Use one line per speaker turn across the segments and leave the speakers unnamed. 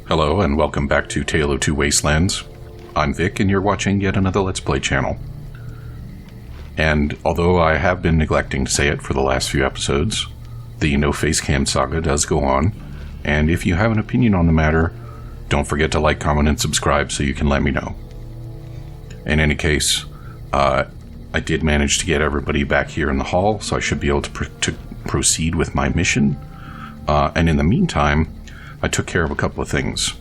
Hello and welcome back to Tale of Two Wastelands. I'm Vic and you're watching yet another Let's Play channel. And although I have been neglecting to say it for the last few episodes, the No Face Cam saga does go on, and if you have an opinion on the matter, don't forget to like, comment, and subscribe so you can let me know. In any case, I did manage to get everybody back here in the hall, so I should be able to proceed with my mission. And in the meantime, I took care of a couple of things.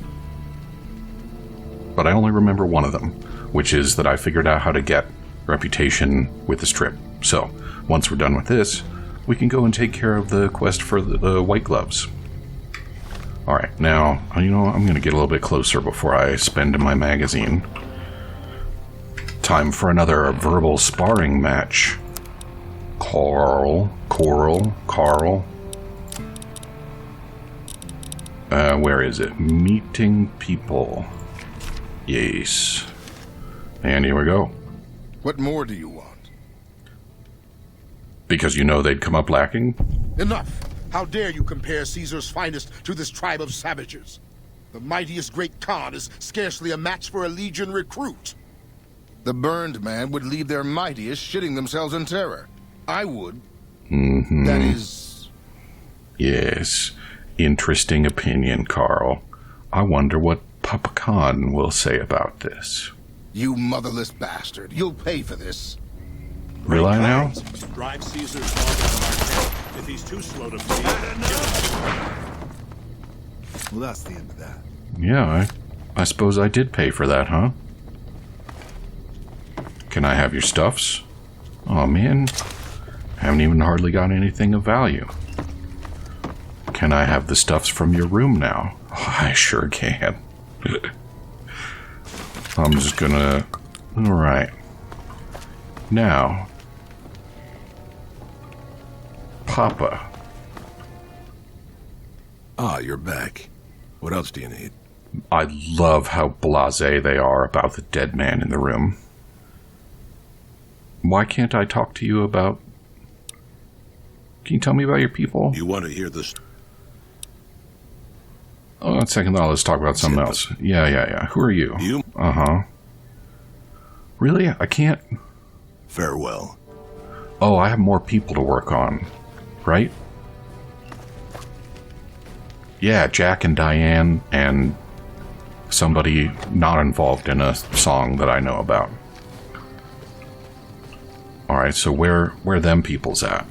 But I only remember one of them, which is that I figured out how to get reputation with the strip. So, once we're done with this, we can go and take care of the quest for the white gloves. Alright, now, you know, I'm going to get a little bit closer before I spend my magazine. Time for another verbal sparring match. Carl. Where is it? Meeting people. Yes. And here we go.
What more do you want?
Because you know they'd come up lacking?
Enough! How dare you compare Caesar's finest to this tribe of savages? The mightiest great Khan is scarcely a match for a legion recruit. The burned man would leave their mightiest shitting themselves in terror. I would.
Mm-hmm.
That is...
Yes. Interesting opinion, Carl. I wonder what Papa Khan will say about this.
You motherless bastard. You'll pay for this.
Will I now?
Drive Caesar's dog. If he's too slow to flee,
well, that's the end of that.
Yeah, I suppose I did pay for that, huh? Can I have your stuffs? Oh man, haven't even hardly got anything of value. Can I have the stuffs from your room now? Oh, I sure can. I'm just gonna... Alright. Now... Papa.
Ah, you're back. What else do you need?
I love how blasé they are about the dead man in the room. Why can't I talk to you about... Can you tell me about your people?
You want to hear this?
Oh, 1 second, let's talk about something else. Yeah. Who are you?
You?
Uh-huh. Really? I can't...
Farewell.
Oh, I have more people to work on. Right? Yeah, Jack and Diane and somebody not involved in a song that I know about. Alright, so where them people's at?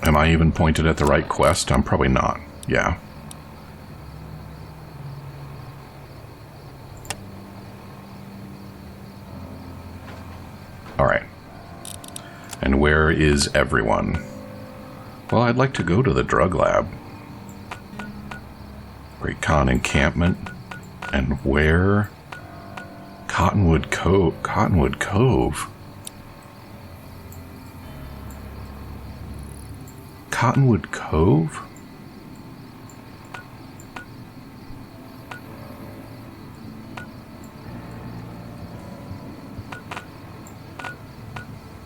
Am I even pointed at the right quest? I'm probably not. Yeah. Alright. And where is everyone? Well, I'd like to go to the drug lab. Great Khan encampment. And where? Cottonwood Cove. Cottonwood Cove? Cottonwood Cove?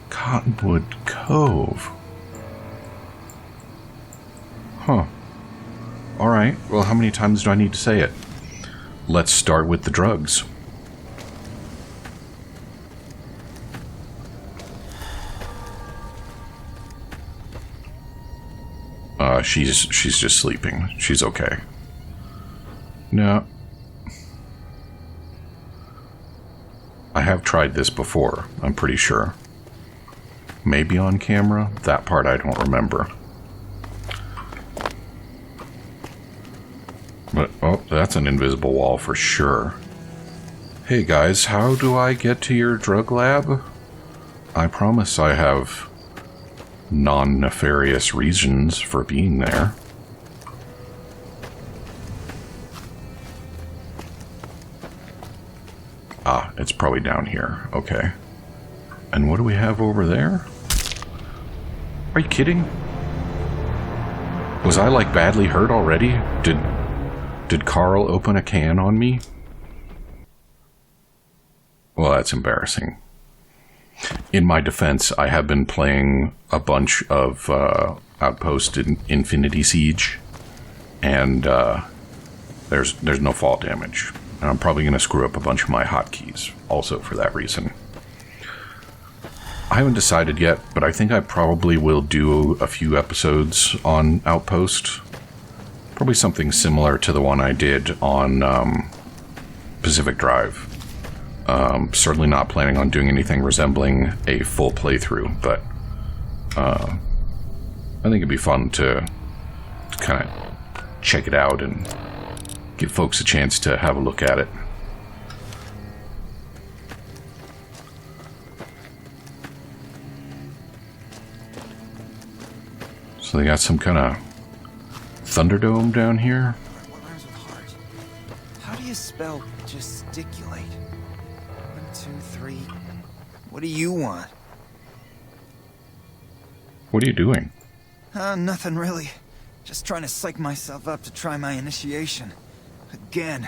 Cottonwood Cove. Huh. Alright, well, how many times do I need to say it? Let's start with the drugs. She's just sleeping. She's okay. No. I have tried this before, I'm pretty sure. Maybe on camera? That part I don't remember. But, oh, that's an invisible wall for sure. Hey guys, how do I get to your drug lab? I promise I have non-nefarious reasons for being there. Ah, it's probably down here. Okay. And what do we have over there? Are you kidding? Was I, like, badly hurt already? Did Carl open a can on me? Well, that's embarrassing. In my defense, I have been playing a bunch of outpost in Infinity Siege, and there's no fall damage. And I'm probably going to screw up a bunch of my hotkeys, also for that reason. I haven't decided yet, but I think I probably will do a few episodes on Outpost. Probably something similar to the one I did on Pacific Drive. Certainly not planning on doing anything resembling a full playthrough, but I think it'd be fun to kind of check it out and give folks a chance to have a look at it. So they got some kind of Thunderdome down here.
What rhymes with heart? How do you spell gesticulate? 1, 2, 3. What do you want?
What are you doing?
Nothing really. Just trying to psych myself up to try my initiation. Again.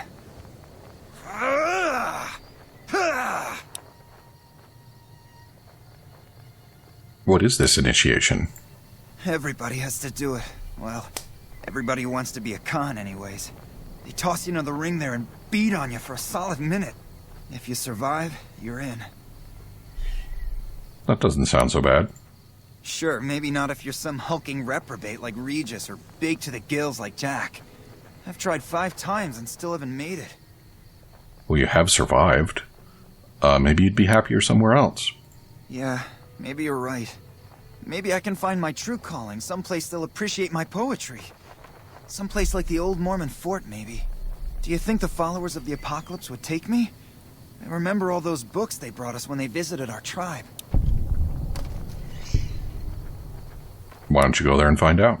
What is this initiation?
Everybody has to do it. Well, everybody who wants to be a Khan anyways. They toss you into the ring there and beat on you for a solid minute. If you survive, you're in.
That doesn't sound so bad.
Sure, maybe not if you're some hulking reprobate like Regis or big to the gills like Jack. I've tried 5 times and still haven't made it.
Well, you have survived. Maybe you'd be happier somewhere else.
Yeah, maybe you're right. Maybe I can find my true calling, someplace they'll appreciate my poetry. Someplace like the old Mormon fort, maybe. Do you think the followers of the apocalypse would take me? I remember all those books they brought us when they visited our tribe.
Why don't you go there and find out?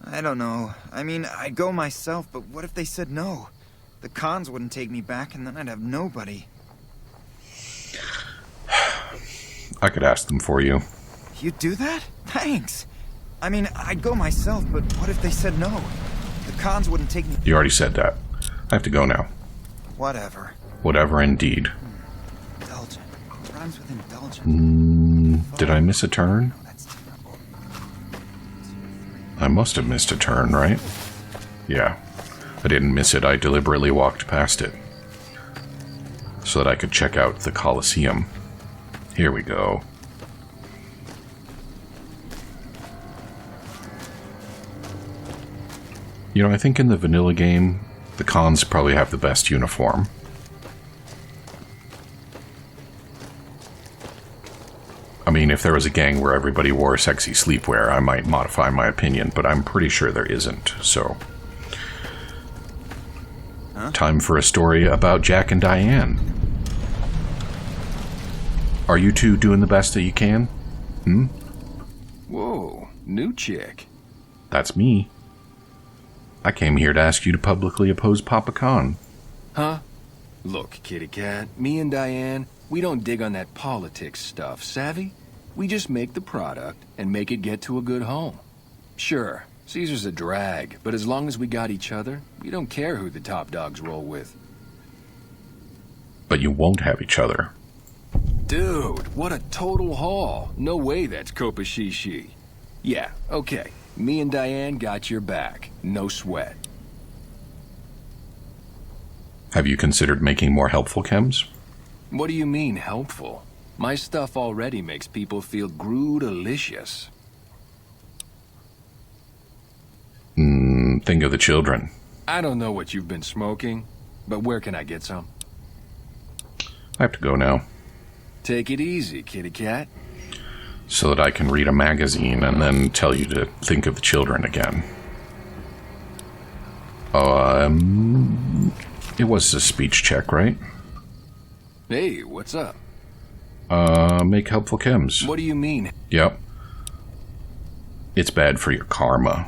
I don't know. I mean, I'd go myself, but what if they said no? The Khans wouldn't take me back, and then I'd have nobody.
I could ask them for you.
You'd do that? Thanks. I mean, I'd go myself, but what if they said no? The Khans wouldn't take me...
You already said that. I have to go now.
Whatever.
Whatever indeed.
Indulgent. Rhymes with indulgent.
Did I miss a turn?
Oh, that's terrible.
I must have missed a turn, right? Yeah. I didn't miss it. I deliberately walked past it. So that I could check out the Colosseum. Here we go. You know, I think in the vanilla game, the Khans probably have the best uniform. I mean, if there was a gang where everybody wore sexy sleepwear, I might modify my opinion, but I'm pretty sure there isn't, so... Time for a story about Jack and Diane. Are you two doing the best that you can?
Whoa, new chick.
That's me. I came here to ask you to publicly oppose Papa Khan.
Huh? Look, kitty cat, me and Diane, we don't dig on that politics stuff, savvy? We just make the product and make it get to a good home. Sure, Caesar's a drag, but as long as we got each other, we don't care who the top dogs roll with.
But you won't have each other.
Dude, what a total haul. No way that's Kopashishi. Yeah, okay. Me and Diane got your back. No sweat.
Have you considered making more helpful chems?
What do you mean, helpful? My stuff already makes people feel groo-delicious.
Think of the children.
I don't know what you've been smoking, but where can I get some?
I have to go now.
Take it easy, kitty cat.
So that I can read a magazine and then tell you to think of the children again. It was a speech check, right?
Hey, what's up?
Make helpful chems.
What do you mean?
Yep. It's bad for your karma.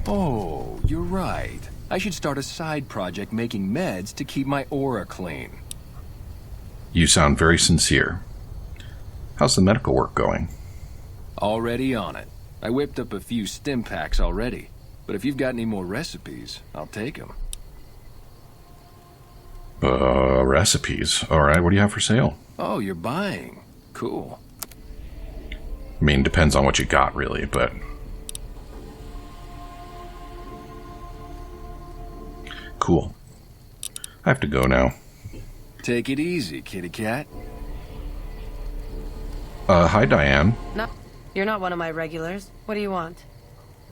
Oh, you're right. I should start a side project making meds to keep my aura clean.
You sound very sincere. How's the medical work going?
Already on it. I whipped up a few stim packs already. But if you've got any more recipes, I'll take them.
Recipes. Alright, what do you have for sale?
Oh, you're buying. Cool.
I mean, depends on what you got, really, but... cool. I have to go now.
Take it easy, kitty cat.
Hi, Diane.
No, you're not one of my regulars. What do you want?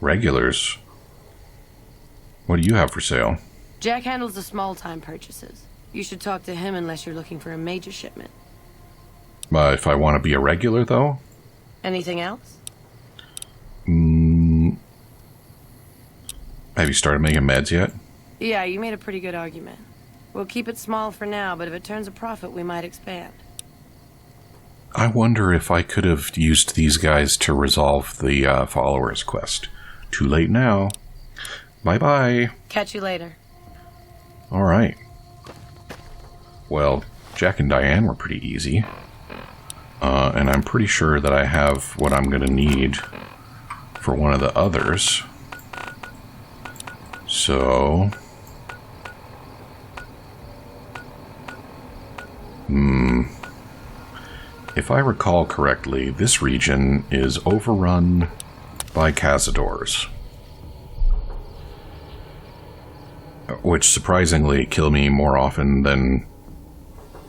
Regulars? What do you have for sale?
Jack handles the small-time purchases. You should talk to him unless you're looking for a major shipment.
If I want to be a regular, though?
Anything else?
Have you started making meds yet?
Yeah, you made a pretty good argument. We'll keep it small for now, but if it turns a profit, we might expand.
I wonder if I could have used these guys to resolve the followers quest. Too late now. Bye-bye.
Catch you later.
All right. Well, Jack and Diane were pretty easy. And I'm pretty sure that I have what I'm going to need for one of the others. So... If I recall correctly, this region is overrun by cazadors. Which surprisingly kill me more often than,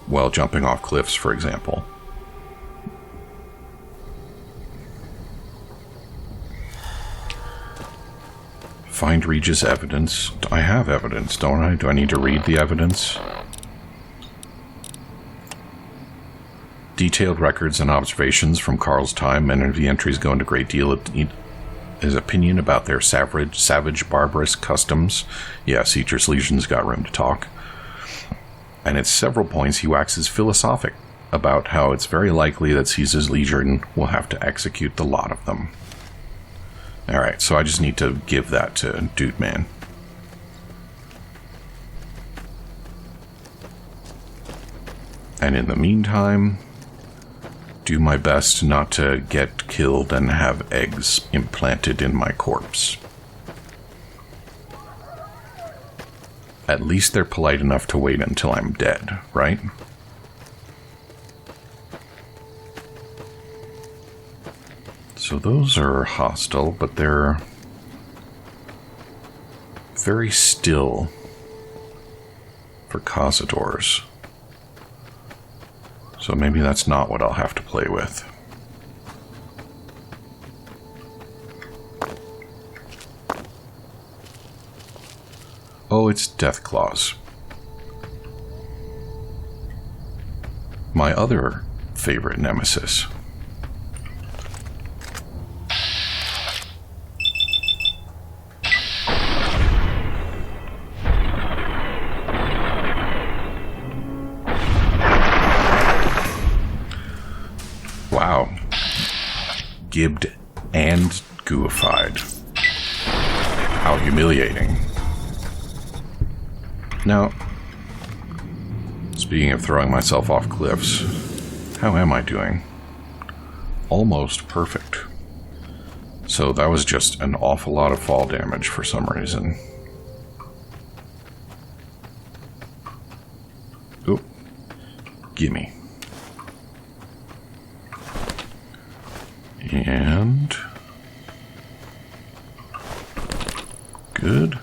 well, jumping off cliffs, for example. Find Regis evidence. I have evidence, don't I? Do I need to read the evidence? Detailed records and observations from Carl's time. Many of the entries go into a great deal of his opinion about their savage, barbarous customs. Yeah, Caesar's Legion's got room to talk. And at several points he waxes philosophic about how it's very likely that Caesar's Legion will have to execute the lot of them. Alright, so I just need to give that to Dude Man. And in the meantime, do my best not to get killed and have eggs implanted in my corpse. At least they're polite enough to wait until I'm dead, right? So those are hostile, but they're very still for cazadors. So maybe that's not what I'll have to play with. Oh, it's Deathclaws. My other favorite nemesis. Wow. Gibbed and gooified. How humiliating. Now, speaking of throwing myself off cliffs, how am I doing? Almost perfect. So that was just an awful lot of fall damage for some reason. Oop. Gimme. And... good.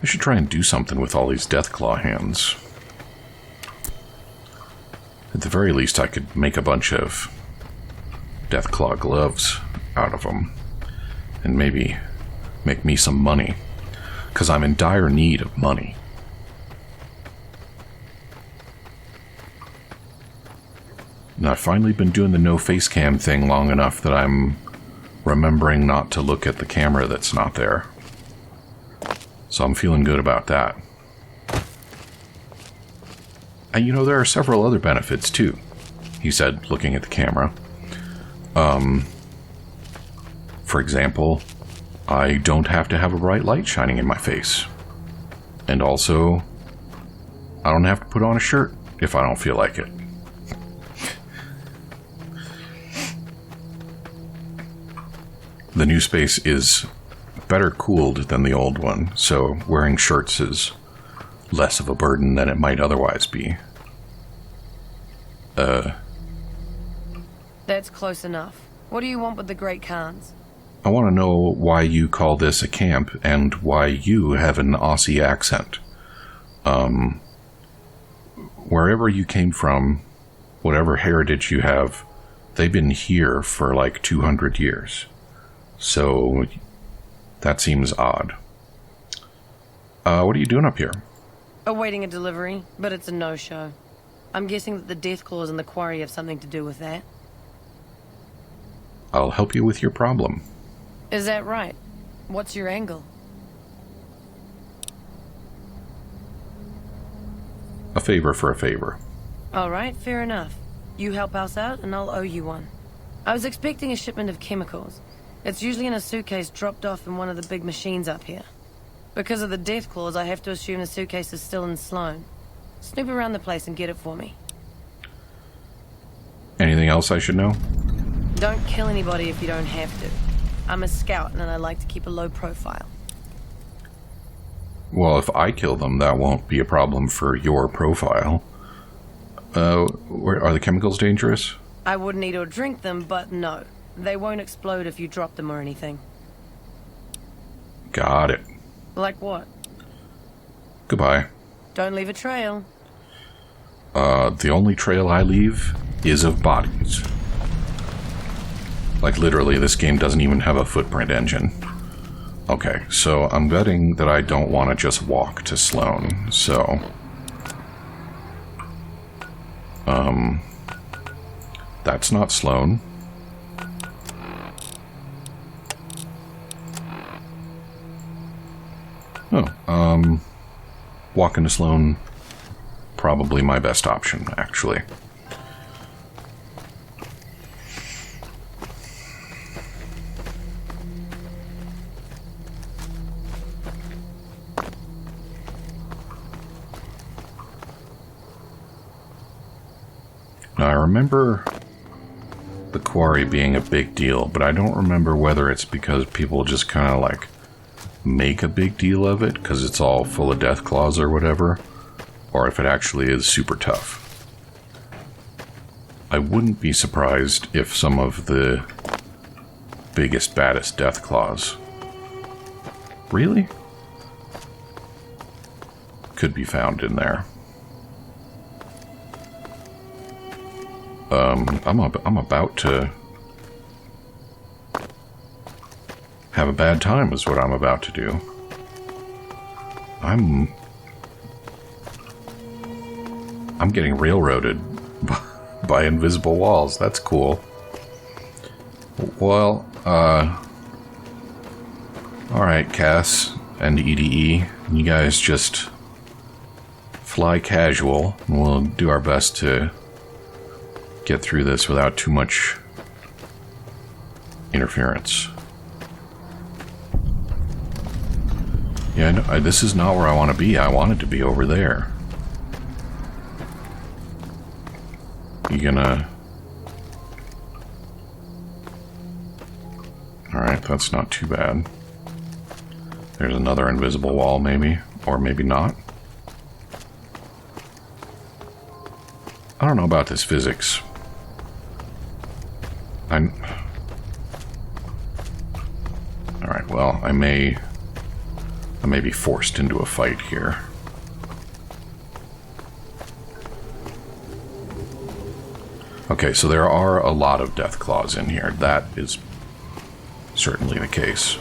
I should try and do something with all these Deathclaw hands. At the very least, I could make a bunch of Deathclaw gloves out of them. And maybe make me some money. Because I'm in dire need of money. And I've finally been doing the no face cam thing long enough that I'm remembering not to look at the camera that's not there. So I'm feeling good about that. And you know, there are several other benefits too, he said, looking at the camera. For example, I don't have to have a bright light shining in my face. And also, I don't have to put on a shirt if I don't feel like it. The new space is better cooled than the old one, so wearing shirts is less of a burden than it might otherwise be.
That's close enough. What do you want with the Great Khans?
I want to know why you call this a camp and why you have an Aussie accent. Wherever you came from, whatever heritage you have, they've been here for like 200 years. So that seems odd. What are you doing up here?
Awaiting a delivery, but it's a no-show. I'm guessing that the death claws in the quarry have something to do with that.
I'll help you with your problem.
Is that right? What's your angle?
A favor for a favor.
Alright, fair enough. You help us out, and I'll owe you one. I was expecting a shipment of chemicals. It's usually in a suitcase dropped off in one of the big machines up here. Because of the death clause, I have to assume the suitcase is still in Sloan. Snoop around the place and get it for me.
Anything else I should know?
Don't kill anybody if you don't have to. I'm a scout, and I like to keep a low profile.
Well, if I kill them, that won't be a problem for your profile. Are the chemicals dangerous?
I wouldn't eat or drink them, but no. They won't explode if you drop them or anything.
Got it.
Like what?
Goodbye.
Don't leave a trail.
The only trail I leave is of bodies. Like, literally, this game doesn't even have a footprint engine. Okay, so I'm betting that I don't want to just walk to Sloan, so... That's not Sloan. Oh, walking to Sloan, probably my best option, actually. Now, I remember the quarry being a big deal, but I don't remember whether it's because people just kind of like make a big deal of it because it's all full of death claws or whatever, or if it actually is super tough. I wouldn't be surprised if some of the biggest, baddest death claws really could be found in there. I'm about to have a bad time is what I'm about to do. I'm getting railroaded by invisible walls. That's cool. Well, alright, Cass and EDE, you guys just fly casual, and we'll do our best to get through this without too much interference. Yeah, no, this is not where I want to be. I wanted to be over there. You gonna... Alright, that's not too bad. There's another invisible wall, maybe. Or maybe not. I don't know about this physics. Alright, well, I may be forced into a fight here. Okay, so there are a lot of death claws in here. That is certainly the case.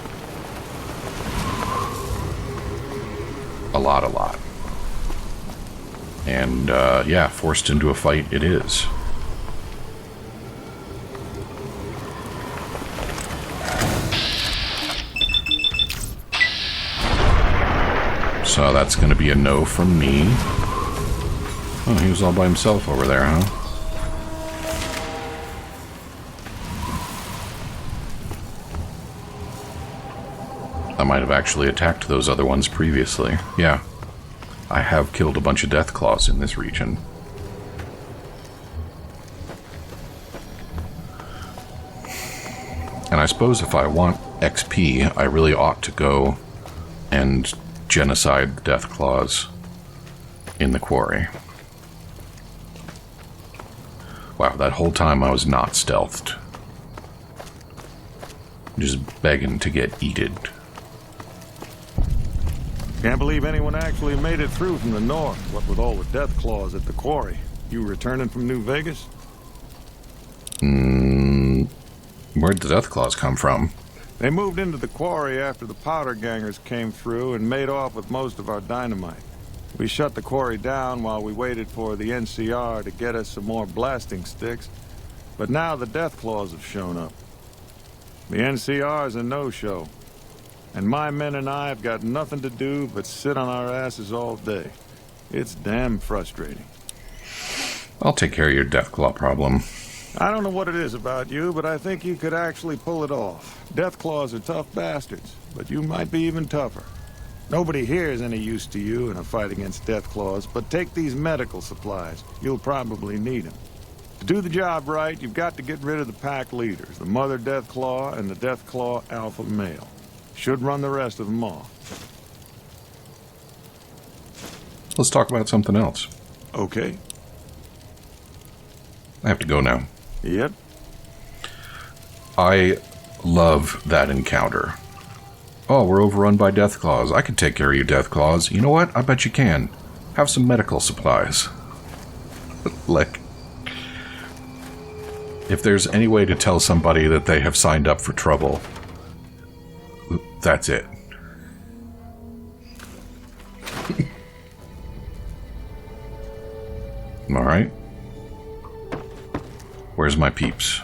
A lot. And, yeah, forced into a fight it is. So that's going to be a no from me. Oh, he was all by himself over there, huh? I might have actually attacked those other ones previously. Yeah. I have killed a bunch of death claws in this region. And I suppose if I want XP, I really ought to go and genocide the death claws in the quarry. Wow, that whole time I was not stealthed. Just begging to get eated.
Can't believe anyone actually made it through from the north, what with all the death claws at the quarry. You returning from New Vegas?
Where'd the death claws come from?
They moved into the quarry after the powder gangers came through and made off with most of our dynamite. We shut the quarry down while we waited for the NCR to get us some more blasting sticks, but now the death claws have shown up. The NCR's a no-show, and my men and I have got nothing to do but sit on our asses all day. It's damn frustrating.
I'll take care of your death claw problem.
I don't know what it is about you, but I think you could actually pull it off. Death claws are tough bastards, but you might be even tougher. Nobody here is any use to you in a fight against death claws, but take these medical supplies. You'll probably need them. To do the job right, you've got to get rid of the pack leaders, the mother death claw and the death claw alpha male. Should run the rest of them off.
Let's talk about something else.
Okay.
I have to go now.
Yep.
I love that encounter. Oh, we're overrun by death claws. I can take care of you, death claws. You know what? I bet you can. Have some medical supplies. Like, if there's any way to tell somebody that they have signed up for trouble, that's it. All right. Where's my peeps?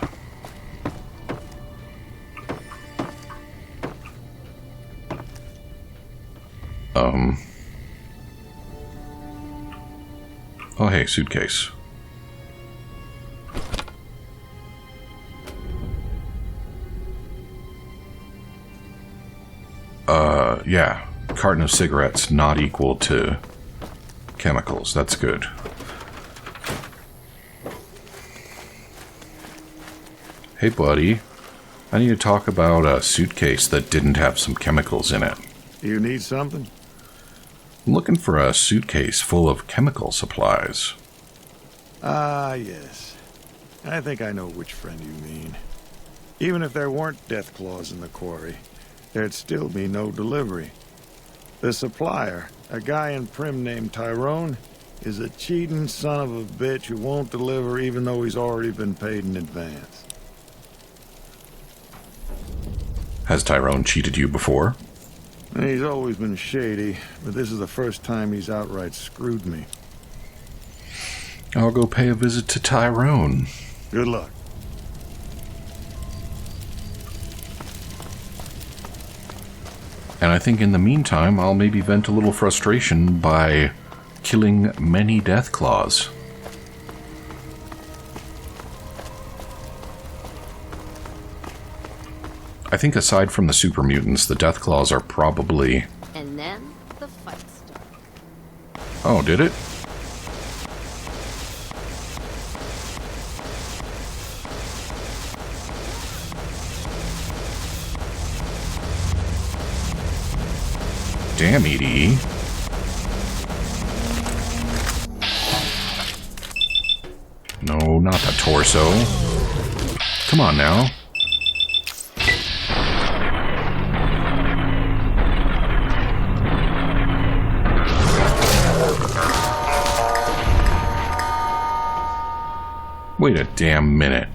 Oh, hey, suitcase. Yeah. Carton of cigarettes not equal to chemicals. That's good. Hey, buddy. I need to talk about a suitcase that didn't have some chemicals in it.
You need something?
I'm looking for a suitcase full of chemical supplies.
Ah, yes. I think I know which friend you mean. Even if there weren't death claws in the quarry, there'd still be no delivery. The supplier, a guy in Prim named Tyrone, is a cheating son of a bitch who won't deliver even though he's already been paid in advance.
Has Tyrone cheated you before?
He's always been shady, but this is the first time he's outright screwed me.
I'll go pay a visit to Tyrone.
Good luck.
And I think in the meantime, I'll maybe vent a little frustration by killing many death claws. I think aside from the super mutants, the death claws are probably...
And then the fight started.
Oh, did it? Damn, EDE. No, not the torso. Come on now. Wait a damn minute.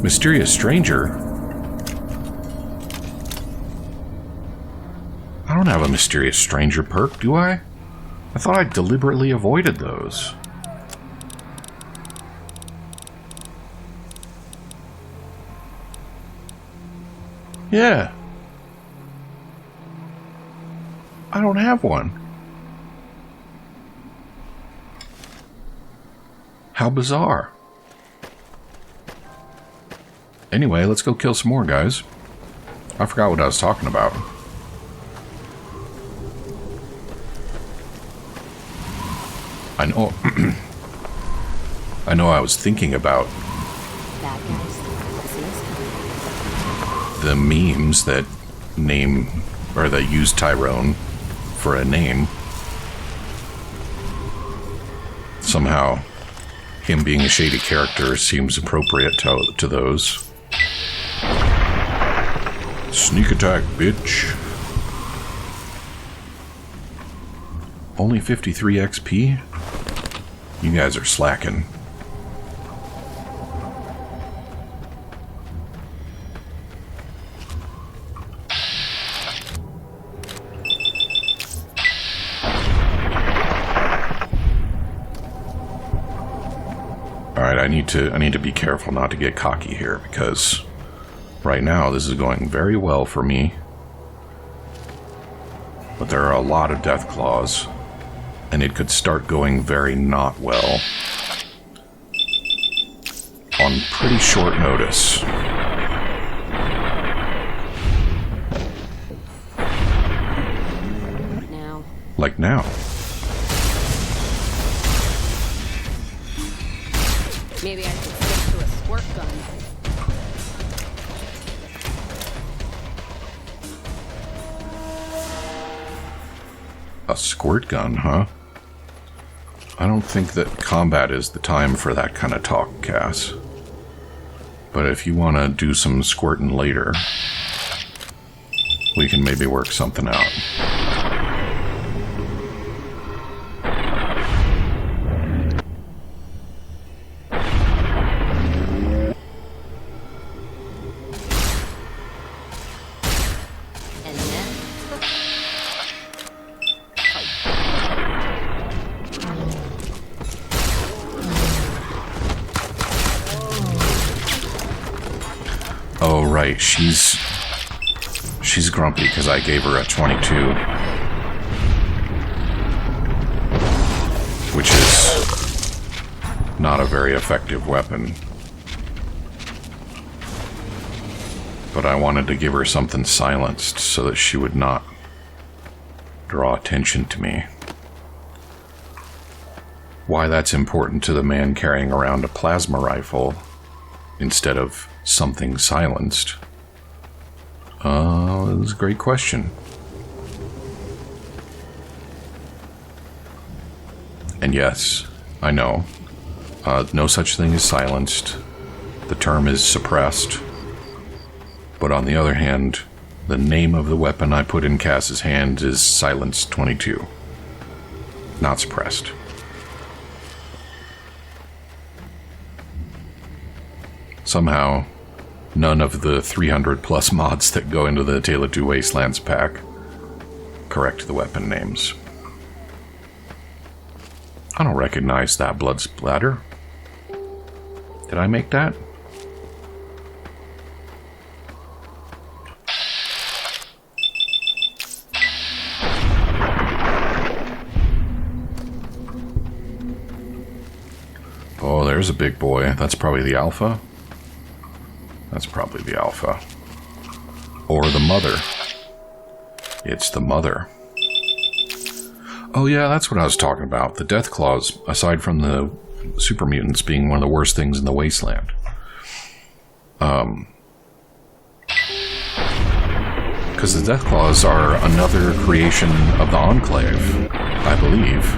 Mysterious stranger? I don't have a mysterious stranger perk, do I? I thought I deliberately avoided those. Yeah. I don't have one. How bizarre. Anyway, let's go kill some more guys. I forgot what I was talking about. I know... I know I was thinking about
Bad guys. See us coming.
the memes that name... or that use Tyrone for a name. Somehow, him being a shady character seems appropriate to those. Sneak attack, bitch. Only 53 XP? You guys are slacking. Alright, I need to be careful not to get cocky here, because right now this is going very well for me. But there are a lot of death claws, and it could start going very not well on pretty short notice.
Now.
Like now.
Maybe I should switch to a squirt gun.
A squirt gun, huh? I don't think that combat is the time for that kind of talk, Cass. But if you want to do some squirting later, we can maybe work something out.
And then...
Oh, right, she's grumpy because I gave her a 22. Which is not a very effective weapon. But I wanted to give her something silenced so that she would not draw attention to me. Why that's important to the man carrying around a plasma rifle instead of something silenced? That's a great question. And yes, I know. No such thing as silenced. The term is suppressed. But on the other hand, the name of the weapon I put in Cass's hands is Silenced 22. Not suppressed. Somehow, none of the 300 plus mods that go into the Tale of Two Wastelands pack correct the weapon names. I don't recognize that blood splatter. Did I make that? Oh, there's a big boy. That's probably the alpha. That's probably the alpha. Or the mother. It's the mother. Oh yeah, that's what I was talking about. The death claws, aside from the super mutants being one of the worst things in the wasteland. Because the death claws are another creation of the Enclave, I believe.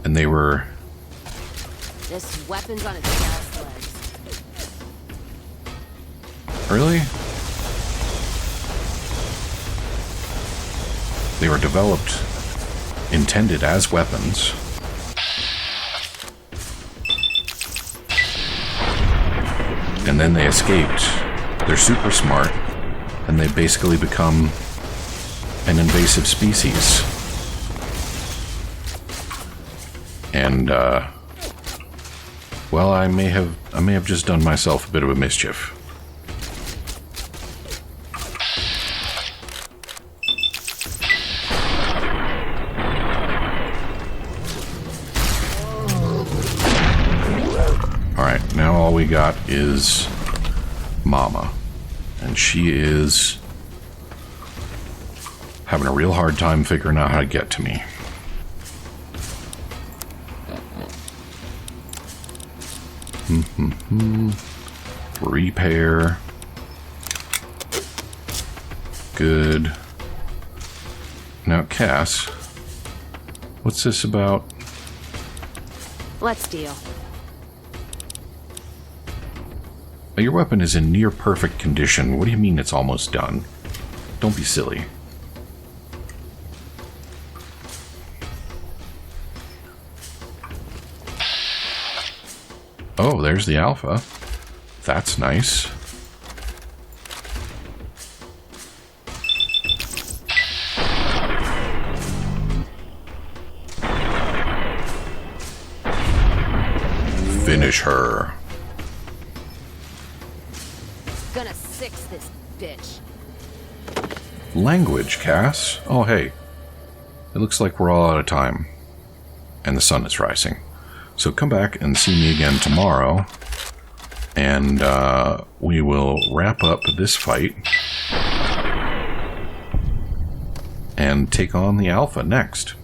And they were...
This weapon's on its last legs.
Really? They were developed, intended as weapons. And then they escaped. They're super smart, and they basically become an invasive species. And, well, I may have just done myself a bit of a mischief. Alright, now all we got is Mama. And she is having a real hard time figuring out how to get to me. Repair. Good. Now, Cass, what's this about?
Let's deal.
Your weapon is in near perfect condition. What do you mean it's almost done? Don't be silly. Oh, there's the Alpha. That's nice. Finish her.
Gonna six this bitch.
Language, Cass. Oh, hey. It looks like we're all out of time. And the sun is rising. So come back and see me again tomorrow. And we will wrap up this fight. And take on the Alpha next.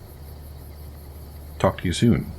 Talk to you soon.